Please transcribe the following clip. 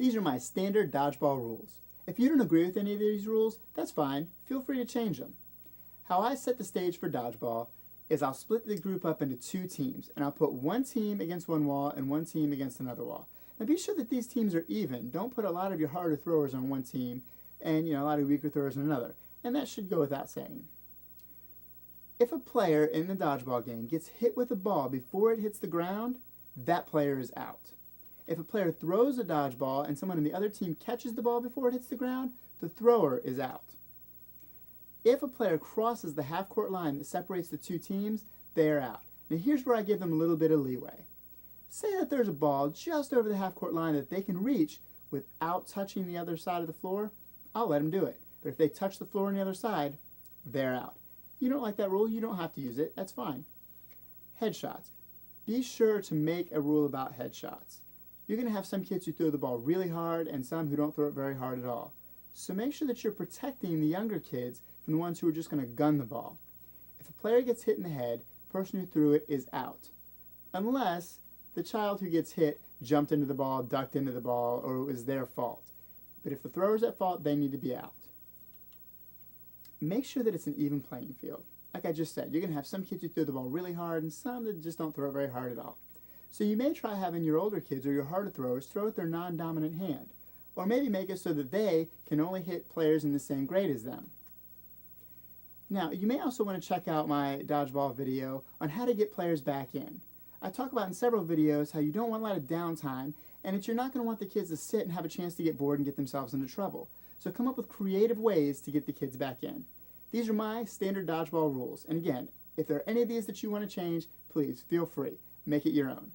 These are my standard dodgeball rules. If you don't agree with any of these rules, that's fine. Feel free to change them. How I set the stage for dodgeball is I'll split the group up into two teams, and I'll put one team against one wall and one team against another wall. Now be sure that these teams are even. Don't put a lot of your harder throwers on one team and a lot of weaker throwers on another. And that should go without saying. If a player in the dodgeball game gets hit with a ball before it hits the ground, that player is out. If a player throws a dodgeball and someone in the other team catches the ball before it hits the ground, the thrower is out. If a player crosses the half-court line that separates the two teams, they are out. Now here's where I give them a little bit of leeway. Say that there's a ball just over the half-court line that they can reach without touching the other side of the floor, I'll let them do it. But if they touch the floor on the other side, they're out. You don't like that rule, you don't have to use it, that's fine. Headshots. Be sure to make a rule about headshots. You're going to have some kids who throw the ball really hard and some who don't throw it very hard at all. So make sure that you're protecting the younger kids from the ones who are just going to gun the ball. If a player gets hit in the head, the person who threw it is out. Unless the child who gets hit jumped into the ball, ducked into the ball, or it was their fault. But if the thrower's at fault, they need to be out. Make sure that it's an even playing field. Like I just said, you're going to have some kids who throw the ball really hard and some that just don't throw it very hard at all. So you may try having your older kids or your harder throwers throw with their non-dominant hand. Or maybe make it so that they can only hit players in the same grade as them. Now, you may also want to check out my dodgeball video on how to get players back in. I talk about in several videos how you don't want a lot of downtime and that you're not going to want the kids to sit and have a chance to get bored and get themselves into trouble. So come up with creative ways to get the kids back in. These are my standard dodgeball rules. And again, if there are any of these that you want to change, please feel free. Make it your own.